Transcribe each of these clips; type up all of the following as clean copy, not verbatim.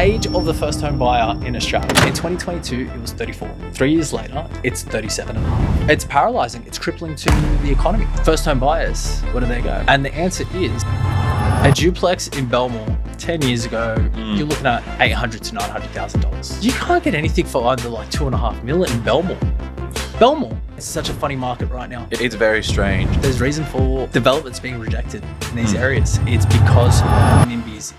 age of the first home buyer in Australia. In 2022, it was 34. 3 years later, it's 37.5. It's paralyzing. It's crippling to the economy. First home buyers, where do they go? And the answer is a duplex in Belmore 10 years ago, you're looking at $800,000 to $900,000. You can't get anything for under like $2.5 million in Belmore. Belmore, it's such a funny market right now. It's very strange. There's reason for developments being rejected in these areas. It's because NIMBYs.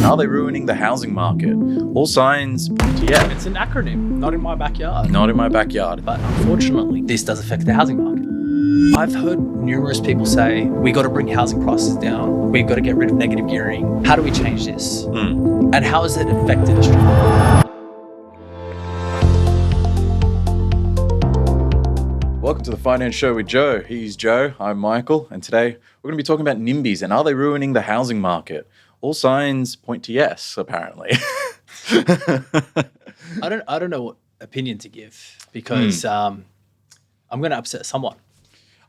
Are they ruining the housing market? All signs point to yes. It's an acronym, not in my backyard. Not in my backyard. But unfortunately, this does affect the housing market. I've heard numerous people say, we got to bring housing prices down. We've got to get rid of negative gearing. How do we change this? And how has it affected Australia? Welcome to the Finance Show with Joe. He's Joe, I'm Michael, and today we're going to be talking about NIMBYs and are they ruining the housing market? All signs point to yes, apparently. I don't know what opinion to give because I'm going to upset someone.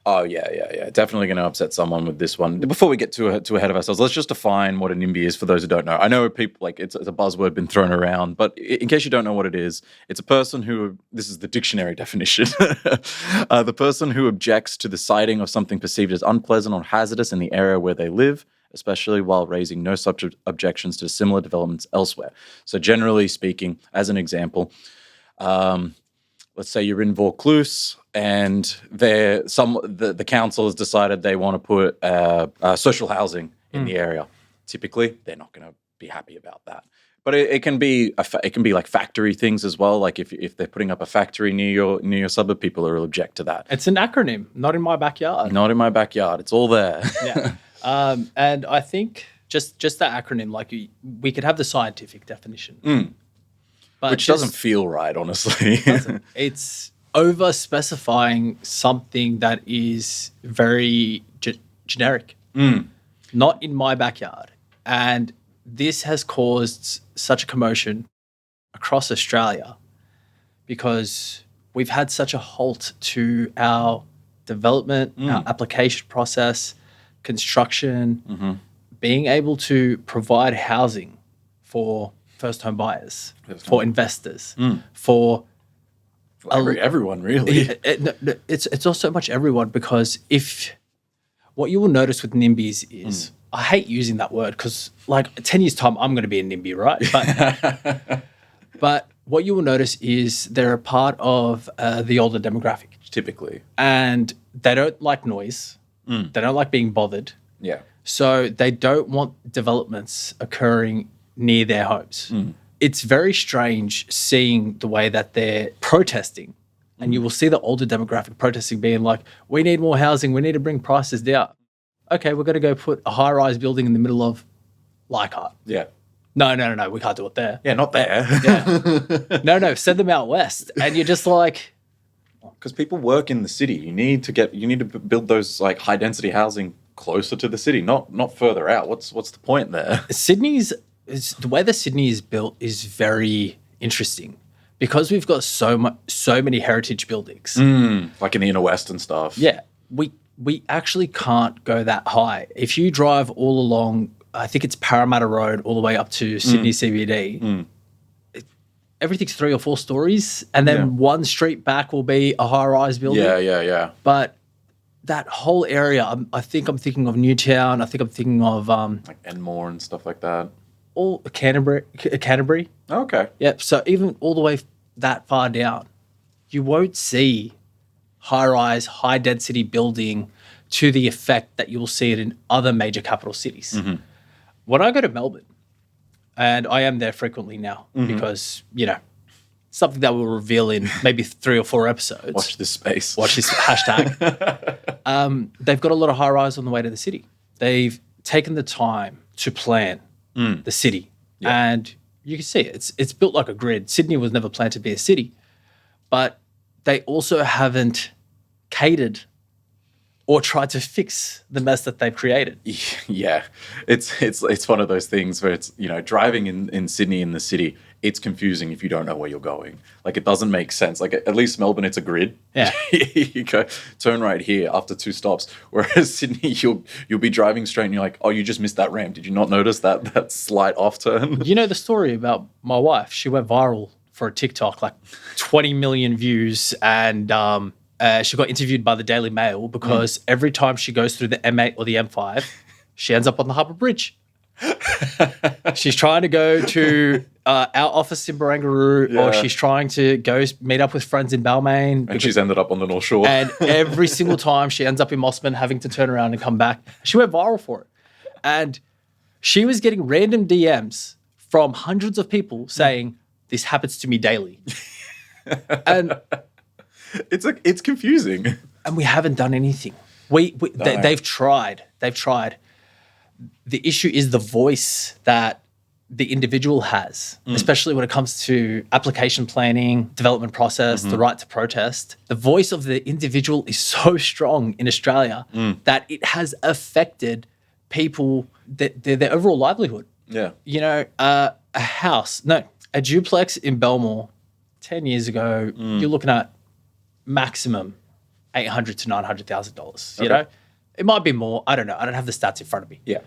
Oh, yeah. Definitely going to upset someone with this one. Before we get too ahead of ourselves, let's just define what a NIMBY is for those who don't know. I know people, like, it's a buzzword been thrown around, but in case you don't know what it is, it's a person who, this is the dictionary definition, the person who objects to the siting of something perceived as unpleasant or hazardous in the area where they live, especially while raising no such objections to similar developments elsewhere. So generally speaking, as an example, let's say you're in Vaucluse and the council has decided they want to put social housing in the area. Typically, they're not going to be happy about that. But it can be like factory things as well. Like if they're putting up a factory near your suburb, people will object to that. It's an acronym, not in my backyard. Not in my backyard. It's all there. Yeah. And I think just that acronym, like we could have the scientific definition. But which doesn't feel right, honestly. It's over-specifying something that is very generic, not in my backyard. And this has caused such a commotion across Australia because we've had such a halt to our development, our application process, construction, being able to provide housing for first home buyers, for investors, for everyone, really. It's also much everyone because if what you will notice with NIMBYs is, I hate using that word because like 10 years time, I'm going to be a NIMBY, right? But what you will notice is they're a part of the older demographic. Typically. And they don't like noise. They don't like being bothered. Yeah. So they don't want developments occurring near their homes. It's very strange seeing the way that they're protesting. And you will see the older demographic protesting being like, we need more housing. We need to bring prices down. Okay, we're going to go put a high-rise building in the middle of Leichhardt. Yeah. No, we can't do it there. Yeah, not there. Yeah. No, send them out west. And you're just like... Because people work in the city. You need to build those like high-density housing closer to the city, not further out. What's the point there? The way that Sydney is built is very interesting because we've got so many heritage buildings. Like in the inner west and stuff. Yeah, we actually can't go that high. If you drive all along, I think it's Parramatta Road all the way up to Sydney CBD, everything's 3 or 4 stories, and then one street back will be a high-rise building. Yeah. But that whole area, I think I'm thinking of Newtown. I think I'm thinking of like Enmore and stuff like that. All Canterbury. Okay. Yep. So even all the way that far down, you won't see high-rise, high-density building to the effect that you'll see it in other major capital cities. When I go to Melbourne, and I am there frequently now because, something that we'll reveal in maybe 3 or 4 episodes. Watch this space. Watch this hashtag. They've got a lot of high-rise on the way to the city. They've taken the time to plan the city. Yeah. And you can see it. It's built like a grid. Sydney was never planned to be a city. But they also haven't catered or try to fix the mess that they've created. Yeah, it's one of those things where it's, driving in Sydney in the city, it's confusing if you don't know where you're going. Like, it doesn't make sense. Like, at least Melbourne, it's a grid. Yeah. You go turn right here after 2 stops. Whereas Sydney, you'll be driving straight and you're like, oh, you just missed that ramp. Did you not notice that slight off turn? You know the story about my wife. She went viral for a TikTok, like 20 million views, and she got interviewed by the Daily Mail because every time she goes through the M8 or the M5, she ends up on the Harbour Bridge. She's trying to go to our office in Barangaroo, or she's trying to go meet up with friends in Balmain. And she's ended up on the North Shore. And every single time she ends up in Mossman having to turn around and come back. She went viral for it. And she was getting random DMs from hundreds of people saying, this happens to me daily. And it's confusing. And we haven't done anything. They've tried. The issue is the voice that the individual has, especially when it comes to application planning, development process, the right to protest. The voice of the individual is so strong in Australia that it has affected people, their overall livelihood. Yeah. A duplex in Belmore 10 years ago, you're looking at maximum $800,000 to $900,000. You know, it might be more. I don't know. I don't have the stats in front of me. Yeah.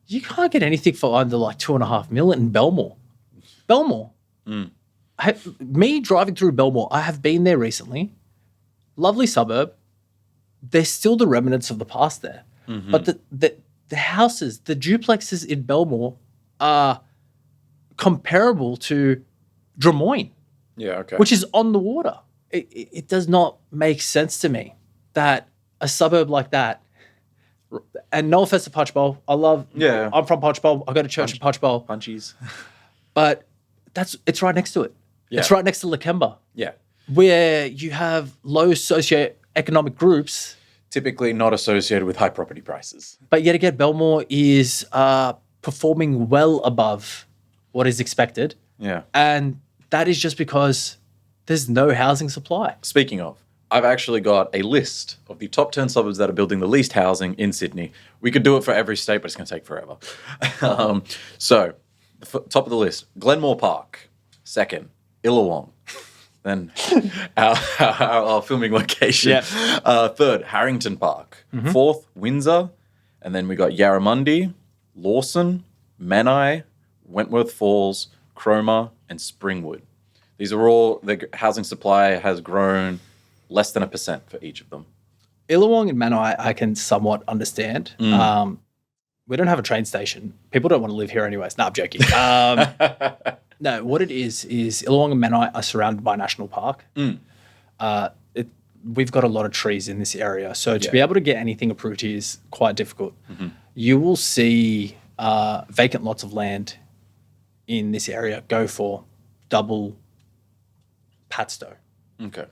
You can't get anything for under like $2.5 million in Belmore. Me driving through Belmore, I have been there recently. Lovely suburb. There's still the remnants of the past there. But the houses, the duplexes in Belmore are comparable to Drummoyne. Yeah, okay. Which is on the water. It does not make sense to me that a suburb like that, and no offense to Punchbowl, I'm from Punchbowl, I go to church in Punchbowl. Punchies. But it's right next to it. Yeah. It's right next to Lakemba. Yeah. Where you have low socioeconomic groups. Typically not associated with high property prices. But yet again, Belmore is performing well above what is expected. Yeah. And that is just because there's no housing supply. Speaking of, I've actually got a list of the top 10 suburbs that are building the least housing in Sydney. We could do it for every state, but it's going to take forever. So, top of the list, Glenmore Park. Second, Illawong. Then our filming location. Yeah. Third, Harrington Park. Fourth, Windsor. And then we got Yarramundi, Lawson, Menai, Wentworth Falls, Cromer, and Springwood. These are all, the housing supply has grown less than 1% for each of them. Illawong and Menai I can somewhat understand. We don't have a train station. People don't want to live here anyways. No, I'm joking. No, what it is Illawong and Menai are surrounded by National Park. We've got a lot of trees in this area. So to be able to get anything approved here is quite difficult. You will see vacant lots of land in this area go for double Patstow. Okay.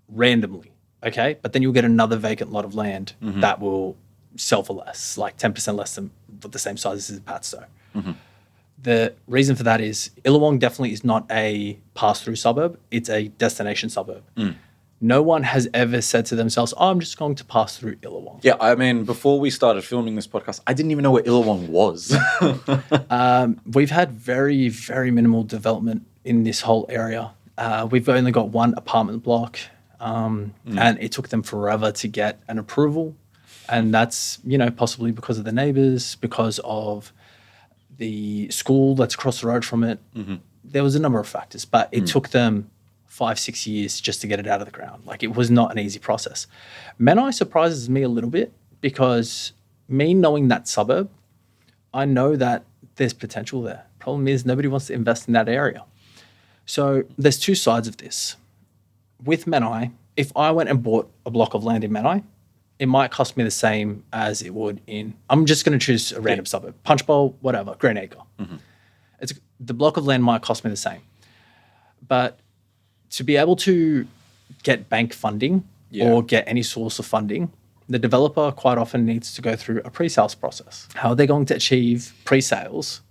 Randomly. Okay. But then you'll get another vacant lot of land that will sell for less, like 10% less than the same size as Patstow. The reason for that is Illawong definitely is not a pass-through suburb. It's a destination suburb. No one has ever said to themselves, I'm just going to pass through Illawong. Yeah, I mean, before we started filming this podcast, I didn't even know where Illawong was. We've had very, very minimal development in this whole area. We've only got one apartment block, and it took them forever to get an approval. And that's, possibly because of the neighbours, because of the school that's across the road from it. There was a number of factors, but it took them 5-6 years just to get it out of the ground. Like, it was not an easy process. Menai surprises me a little bit because me knowing that suburb, I know that there's potential there. Problem is nobody wants to invest in that area. So there's two sides of this. With Menai, if I went and bought a block of land in Menai, it might cost me the same as it would in, I'm just going to choose a random suburb, Punchbowl, whatever, Greenacre. The block of land might cost me the same. But to be able to get bank funding or get any source of funding, the developer quite often needs to go through a pre-sales process. How are they going to achieve pre-sales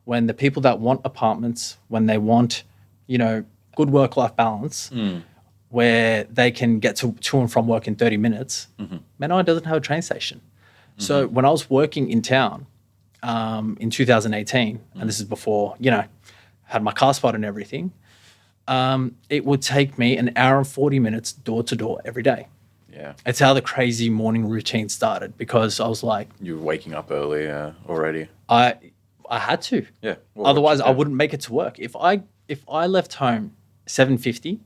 when the people that want apartments, when they want, good work-life balance, where they can get to and from work in 30 minutes. Menai doesn't have a train station. So when I was working in town in 2018, and this is before, had my car spot and everything, it would take me an hour and 40 minutes door to door every day. Yeah. It's how the crazy morning routine started, because I was like... You were waking up early already. I had to. Yeah. Well, Otherwise, I wouldn't make it to work. If I left home 7:50,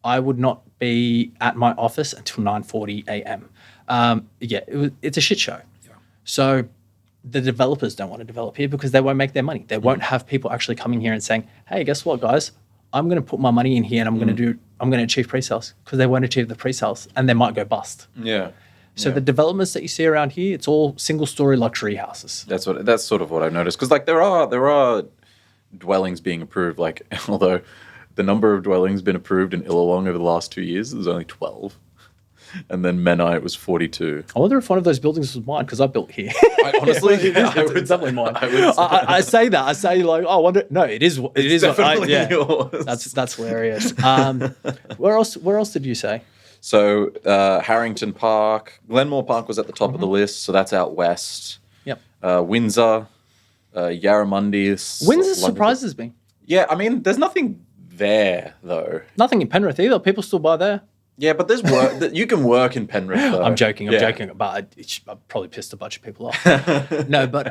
I would not be at my office until 9:40 a.m. It's a shit show. Yeah. So the developers don't want to develop here because they won't make their money. They won't have people actually coming here and saying, hey, guess what, guys? I'm going to put my money in here and I'm going to achieve pre-sales, because they won't achieve the pre-sales and they might go bust. Yeah. So the developments that you see around here, it's all single-story luxury houses. That's sort of what I've noticed, because like there are dwellings being approved. Like, although the number of dwellings been approved in Illawong over the last 2 years, there's only 12, and then Menai it was 42. I wonder if one of those buildings was mine, because I built here. Honestly, it's definitely mine. I say that. I say like, oh, I wonder. No, it is. It is definitely yours. That's hilarious. Where else did you say? So Harrington Park, Glenmore Park was at the top of the list, so that's out west. Yep. Windsor, Yarramundi. Windsor surprises me. Yeah, I mean, there's nothing there though. Nothing in Penrith either. People still buy there. Yeah, but there's work. You can work in Penrith though. I'm joking, but I probably pissed a bunch of people off. No, but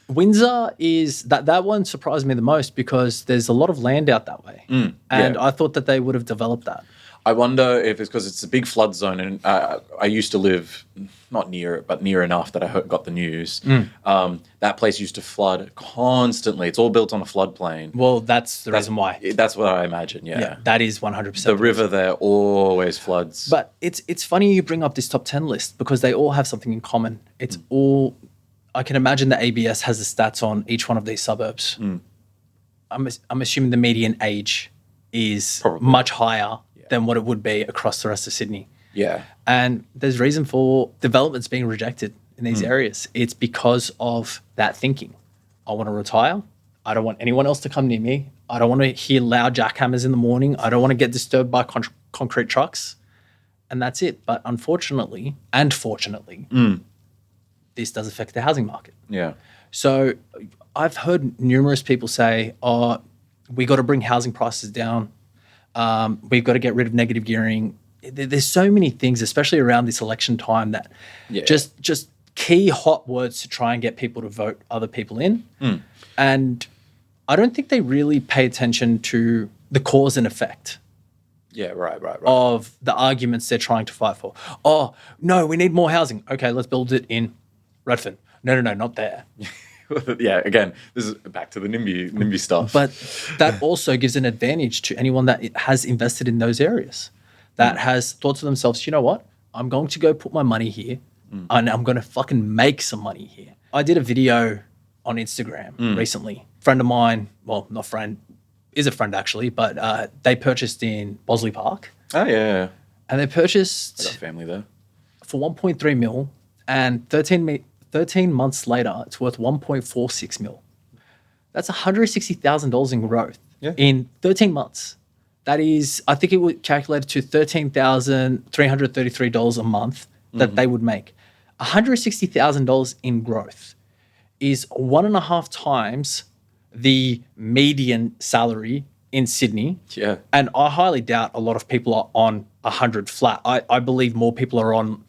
Windsor is that one surprised me the most, because there's a lot of land out that way, and I thought that they would have developed that. I wonder if it's because it's a big flood zone, and I used to live not near it, but near enough that I got the news. That place used to flood constantly. It's all built on a floodplain. Well, that's the reason why. That's what I imagine, Yeah, that is 100%. The river there always floods. But it's funny you bring up this top 10 list, because they all have something in common. It's all... I can imagine the ABS has the stats on each one of these suburbs. I'm assuming the median age is much higher than what it would be across the rest of Sydney. Yeah. And there's reason for developments being rejected in these areas. It's because of that thinking. I want to retire. I don't want anyone else to come near me. I don't want to hear loud jackhammers in the morning. I don't want to get disturbed by concrete trucks. And that's it. But unfortunately, and fortunately, this does affect the housing market. Yeah. So I've heard numerous people say, oh, we got to bring housing prices down. We've got to get rid of negative gearing. There's so many things, especially around this election time, that just key hot words to try and get people to vote other people in. And I don't think they really pay attention to the cause and effect. Yeah, right. Of the arguments they're trying to fight for. Oh, no, we need more housing. Okay, let's build it in Redfern. No, not there. Yeah, again, this is back to the NIMBY stuff. But that also gives an advantage to anyone that has invested in those areas, that has thought to themselves, you know what, I'm going to go put my money here and I'm going to fucking make some money here. I did a video on Instagram recently. Friend of mine, well, not friend, is a friend actually, but they purchased in Bossley Park. Oh, yeah. And they purchased... I got family there. For 1.3 mil, and 13 months later, it's worth 1.46 mil. That's $160,000 in growth in 13 months. That is, I think it would calculate to $13,333 a month that they would make. $160,000 in growth is 1.5 times the median salary in Sydney. Yeah. And I highly doubt a lot of people are on 100 flat. I believe more people are on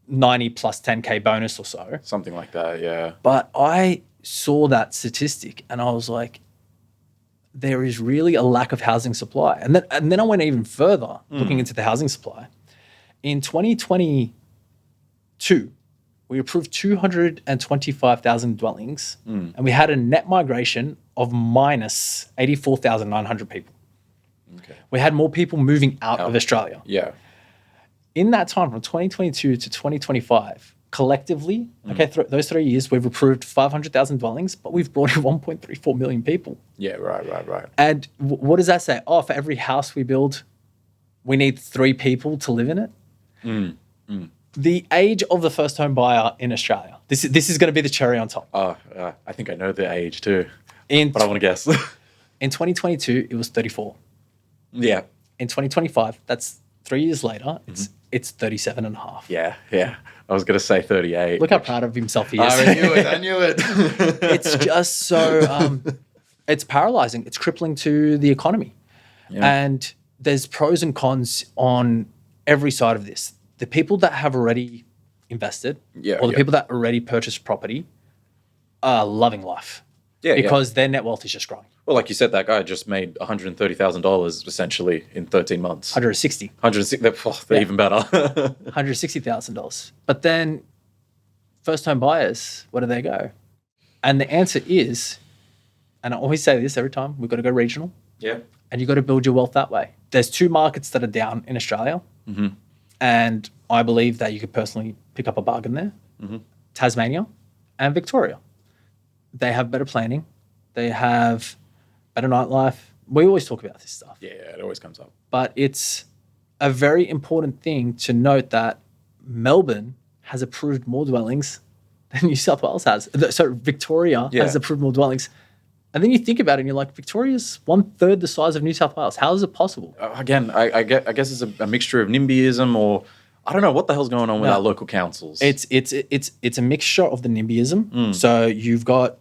90 plus 10K bonus or so. Something like that, yeah. But I saw that statistic and I was like, there is really a lack of housing supply. And then I went even further looking into the housing supply. In 2022, we approved 225,000 dwellings and we had a net migration of minus 84,900 people. Okay. We had more people moving out of Australia. Yeah. In that time, from 2022 to 2025, collectively, those 3 years, we've approved 500,000 dwellings, but we've brought in 1.34 million people. Yeah, right. And what does that say? Oh, for every house we build, we need 3 people to live in it. The age of the first home buyer in Australia. This is going to be the cherry on top. Oh, I think I know the age too, but I want to guess. In 2022, it was 34. Yeah. In 2025, that's 3 years later, it's 37.5. Yeah. I was going to say 38. Look how proud of himself he is. I knew it. It's just so, it's paralyzing. It's crippling to the economy. Yeah. And there's pros and cons on every side of this. The people that have already invested or the people that already purchased property are loving life because their net wealth is just growing. Well, like you said, that guy just made $130,000 essentially in 13 months. 160. 160. They're even better. $160,000. But then first-time buyers, where do they go? And the answer is, and I always say this every time, we've got to go regional. Yeah. And you've got to build your wealth that way. There's 2 markets that are down in Australia. And I believe that you could personally pick up a bargain there. Tasmania and Victoria. They have better planning. They have better nightlife. We always talk about this stuff. Yeah, it always comes up. But it's a very important thing to note that Melbourne has approved more dwellings than New South Wales has. So Victoria has approved more dwellings. And then you think about it and you're like, Victoria's 1/3 the size of New South Wales. How is it possible? Again, I guess it's a mixture of NIMBYism, or I don't know what the hell's going on with our local councils. It's a mixture of the NIMBYism. So you've got,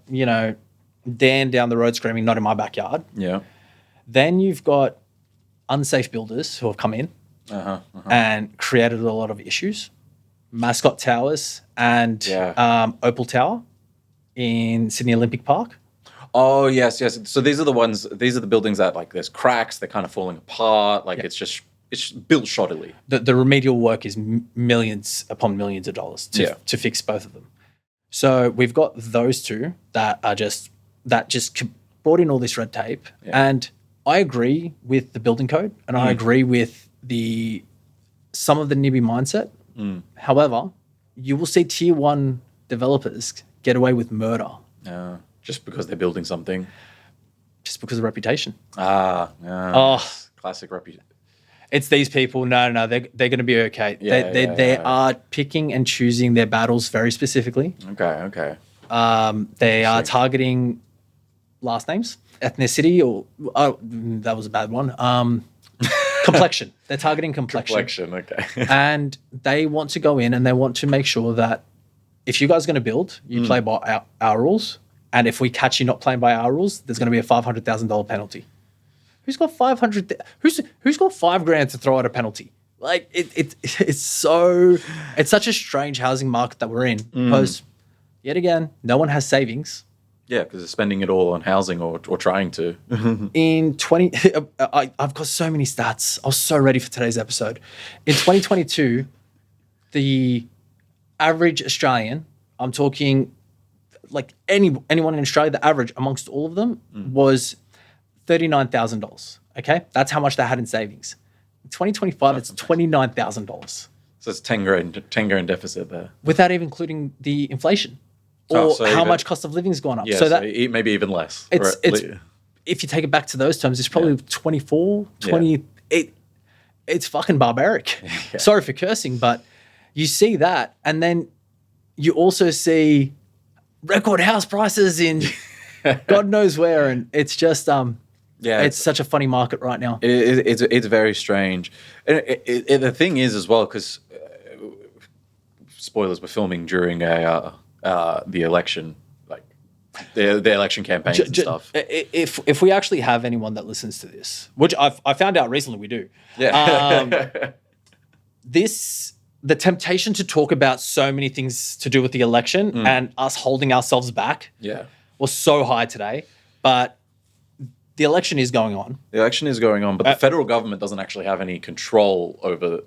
Dan down the road screaming, not in my backyard. Yeah. Then you've got unsafe builders who have come in and created a lot of issues. Mascot Towers and Opal Tower in Sydney Olympic Park. Oh, yes. So these are the buildings that, like, there's cracks, they're kind of falling apart. Like, it's built shoddily. The remedial work is millions upon millions of dollars to fix both of them. So we've got those 2 that just brought in all this red tape. Yeah. And I agree with the building code and I agree with some of the NIMBY mindset. However, you will see tier 1 developers get away with murder. Just because they're building something. Just because of reputation. Classic reputation. It's these people. No, they're going to be okay. They are picking and choosing their battles very specifically. Okay. They are targeting last names, ethnicity, or that was a bad one. Complexion. They're targeting complexion. Okay. And they want to go in and they want to make sure that if you guys are going to build, you play by our rules. And if we catch you not playing by our rules, there's going to be a $500,000 penalty. Who's got Who's got $5,000 to throw at a penalty? Like it's such a strange housing market that we're in because yet again, no one has savings. Yeah, because they're spending it all on housing or trying to. I've got so many stats. I was so ready for today's episode. In 2022, the average Australian, I'm talking like anyone in Australia, the average amongst all of them was $39,000. Okay, that's how much they had in savings. In 2025, it's $29,000. So it's 10 grand deficit there, without even including the inflation or how much cost of living has gone up. Yeah, so maybe even less. It's if you take it back to those terms, it's probably 24, 20. Yeah. It's fucking barbaric. Yeah. Sorry for cursing, but you see that, and then you also see record house prices in God knows where, and it's just it's such a funny market right now. It's very strange. And the thing is as well, because spoilers, we're filming during the election, like the election campaigns and stuff. If we actually have anyone that listens to this, which I found out recently we do. Yeah. The temptation to talk about so many things to do with the election and us holding ourselves back was so high today. But the election is going on. The election is going on, but the federal government doesn't actually have any control over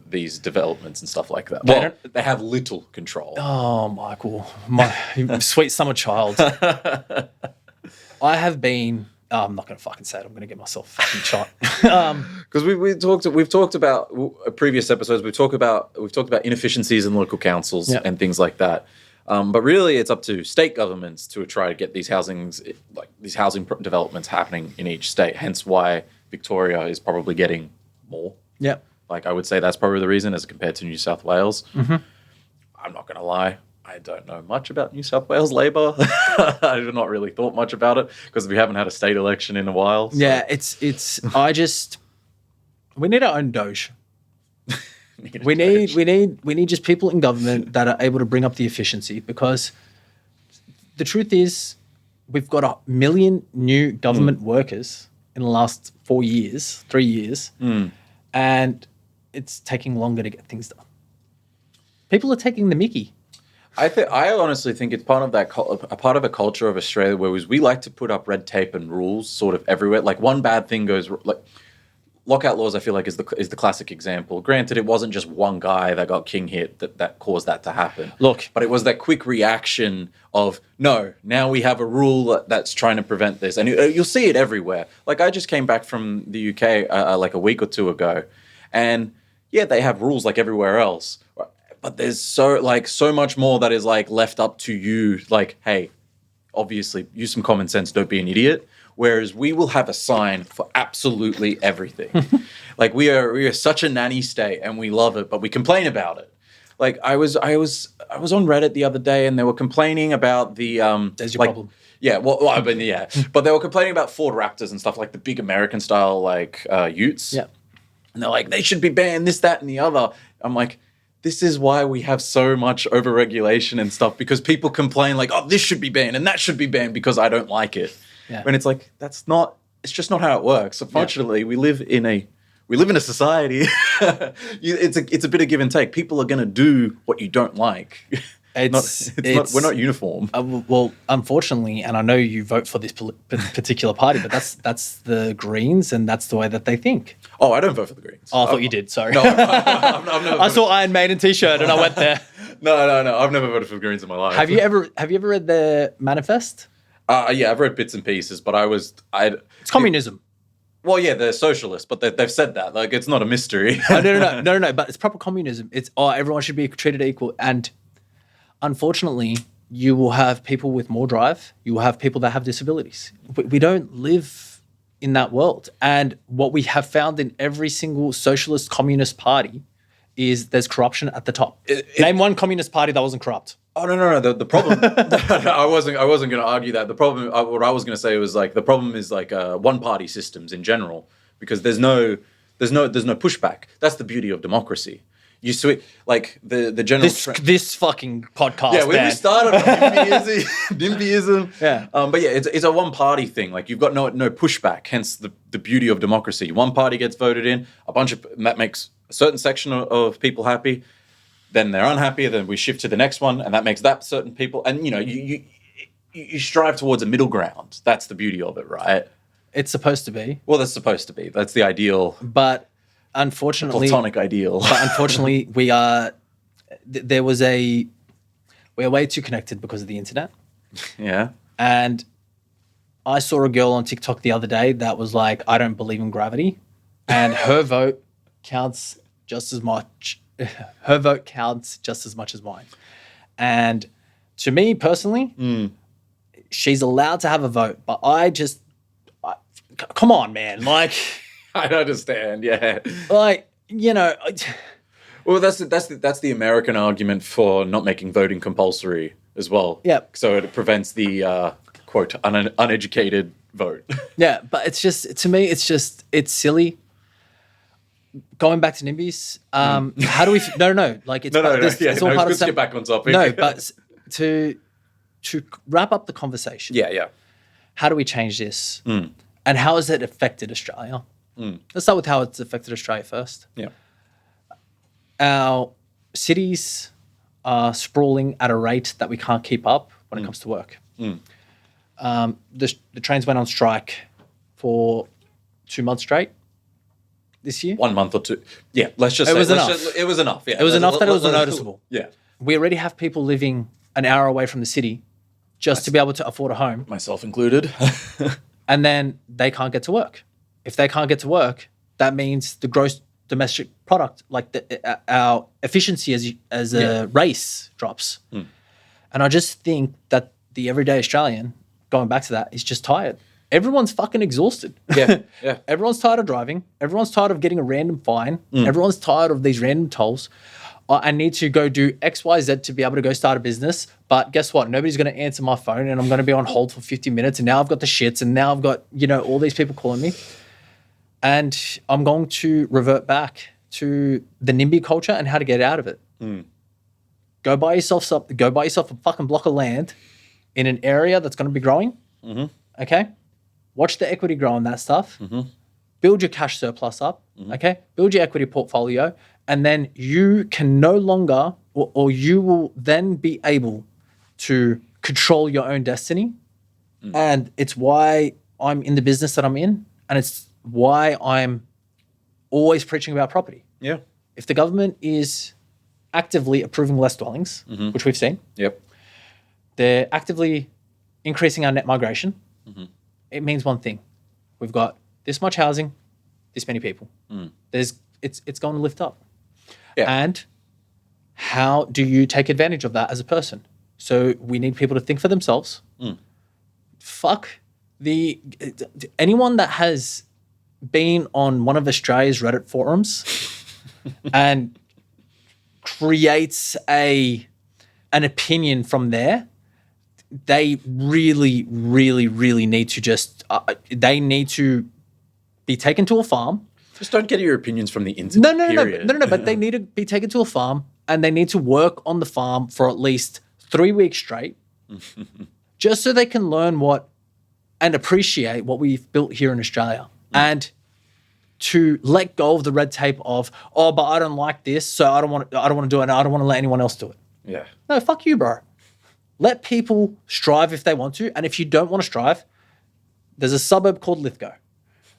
these developments and stuff like that. They have little control. Oh, Michael, my sweet summer child. I have been... I'm not going to fucking say it. I'm going to get myself fucking shot. Because we've talked about previous episodes. We've talked about inefficiencies in local councils and things like that. But really, it's up to state governments to try to get these housing developments happening in each state. Hence, why Victoria is probably getting more. Yeah, like I would say that's probably the reason as compared to New South Wales. Mm-hmm. I'm not going to lie. I don't know much about New South Wales Labor. I've not really thought much about it because we haven't had a state election in a while. So. Yeah, it's. We need our own Doge. We need just people in government that are able to bring up the efficiency, because the truth is we've got 1 million new government workers in the last 3 years, and it's taking longer to get things done. People are taking the mickey. I honestly think it's part of that a part of a culture of Australia where we like to put up red tape and rules sort of everywhere. Like one bad thing goes like. Lockout laws, I feel like, is the classic example. Granted, it wasn't just one guy that got king hit that caused that to happen. Look. But it was that quick reaction of, no, now we have a rule that's trying to prevent this. And you'll see it everywhere. Like, I just came back from the UK like a week or two ago. And, yeah, they have rules like everywhere else. But there's so much more that is, like, left up to you. Like, hey, obviously, use some common sense. Don't be an idiot. Whereas we will have a sign for absolutely everything. Like we are such a nanny state and we love it, but we complain about it. Like I was on Reddit the other day and they were complaining about the There's your problem. Yeah, well, I mean, yeah, but they were complaining about Ford Raptors and stuff, like the big American style like utes. Yeah, and they're like, they should be banned, this, that, and the other. I'm like, this is why we have so much overregulation and stuff, because people complain like, oh, this should be banned and that should be banned because I don't like it. Yeah. When it's like, it's just not how it works. Unfortunately, we live in a society. It's a bit of give and take. People are going to do what you don't like. We're not uniform. Well, unfortunately, and I know you vote for this particular party, but that's the Greens, and that's the way that they think. Oh, I don't vote for the Greens. Oh, I thought you did. Sorry. No, I've never I saw Iron Maiden t-shirt and I went there. No. I've never voted for the Greens in my life. Have you ever read their manifest? Yeah, I've read bits and pieces, but It's communism. Well, yeah, they're socialists, but they've said that. Like, it's not a mystery. No, but it's proper communism. It's, everyone should be treated equal. And unfortunately, you will have people with more drive. You will have people that have disabilities. We don't live in that world. And what we have found in every single socialist communist party is there's corruption at the top. Name one communist party that wasn't corrupt. Oh, no. The problem, I wasn't going to argue that. The problem, what I was going to say was like, the problem is like one party systems in general, because there's no pushback. That's the beauty of democracy. You switch, like the general. This fucking podcast. Yeah, we started on NIMBYism. Yeah. But yeah, it's a one party thing. Like you've got no pushback, hence the beauty of democracy. One party gets voted in, that makes a certain section of people happy. Then they're unhappy, then we shift to the next one, and that makes that certain people. And, you know, you strive towards a middle ground. That's the beauty of it, right? It's supposed to be. Well, that's supposed to be. That's the ideal. But unfortunately... platonic ideal. But unfortunately, we are way too connected because of the internet. Yeah. And I saw a girl on TikTok the other day that was like, I don't believe in gravity. And her vote counts just as much... Her vote counts just as much as mine. And to me personally, she's allowed to have a vote, but come on, man. Like, I understand. Yeah. Like, you know. Well, that's the American argument for not making voting compulsory as well. Yeah. So it prevents the quote uneducated vote. Yeah, but it's just, to me, it's silly. Going back to NIMBYs, how do we? No. Like it's it's all part of. Let's get back on topic. No, but to wrap up the conversation. Yeah. How do we change this? And how has it affected Australia? Let's start with how it's affected Australia first. Yeah. Our cities are sprawling at a rate that we can't keep up when it comes to work. The trains went on strike for 2 months straight. This year? 1 month or two. Yeah, let's just say it was enough. It was enough. Yeah, it was enough that it was noticeable. Yeah. We already have people living an hour away from the city just to be able to afford a home. Myself included. And then they can't get to work. If they can't get to work, that means the gross domestic product, like our efficiency as a race drops. And I just think that the everyday Australian, going back to that, is just tired. Everyone's fucking exhausted. Yeah. Everyone's tired of driving. Everyone's tired of getting a random fine. Everyone's tired of these random tolls. I need to go do X, Y, Z to be able to go start a business. But guess what? Nobody's going to answer my phone and I'm going to be on hold for 50 minutes. And now I've got the shits and now I've got, all these people calling me. And I'm going to revert back to the NIMBY culture and how to get out of it. Go buy yourself a fucking block of land in an area that's going to be growing. Okay, watch the equity grow on that stuff. Build your cash surplus up. Okay, build your equity portfolio, and then you can no longer, or you will then be able to control your own destiny. And it's why I'm in the business that I'm in, and it's why I'm always preaching about property. Yeah. If the government is actively approving less dwellings, which we've seen, they're actively increasing our net migration. It means one thing: we've got this much housing, this many people. It's going to lift up. And how do you take advantage of that as a person? So we need people to think for themselves. Fuck anyone that has been on one of Australia's Reddit forums and creates an opinion from there. They really, really, really need to they need to be taken to a farm. Just don't get your opinions from the internet. No. But they need to be taken to a farm, and they need to work on the farm for at least 3 weeks straight, just so they can learn and appreciate what we've built here in Australia, and to let go of the red tape of, but I don't like this, so I don't want to do it, and I don't want to let anyone else do it. Yeah. No, fuck you, bro. Let people strive if they want to, and if you don't want to strive, there's a suburb called Lithgow.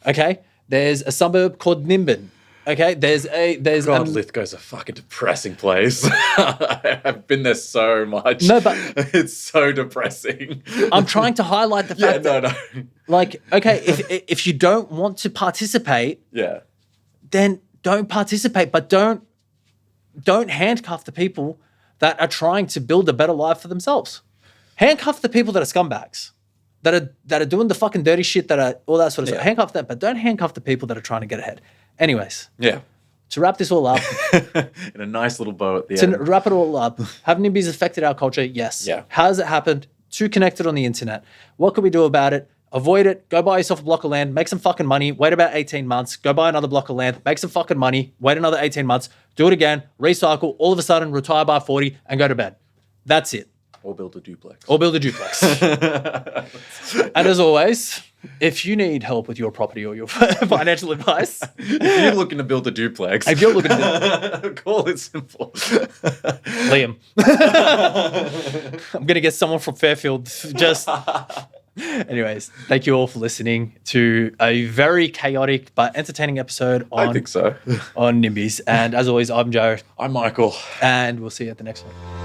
Okay, there's a suburb called NIMBY. Okay, there's Lithgow's a fucking depressing place. I've been there so much. No, but it's so depressing. I'm trying to highlight the fact that, like, okay, if you don't want to participate, then don't participate, but don't handcuff the people that are trying to build a better life for themselves. Handcuff the people that are scumbags, that are doing the fucking dirty shit, that are all that sort of stuff. Handcuff them, but don't handcuff the people that are trying to get ahead. Anyways. Yeah. To wrap this all up. In a nice little bow at the end. To wrap it all up, have NIMBYs affected our culture? Yes. Yeah. How has it happened? Too connected on the internet. What can we do about it? Avoid it. Go buy yourself a block of land. Make some fucking money. Wait about 18 months. Go buy another block of land. Make some fucking money. Wait another 18 months. Do it again. Recycle. All of a sudden, retire by 40 and go to bed. That's it. Or build a duplex. And as always, if you need help with your property or your financial advice, if you're looking to build a duplex, call it simple. Liam. I'm going to get someone from Fairfield. Anyways, thank you all for listening to a very chaotic but entertaining episode on I think so. on NIMBYs. And as always, I'm Joe. I'm Michael. And we'll see you at the next one.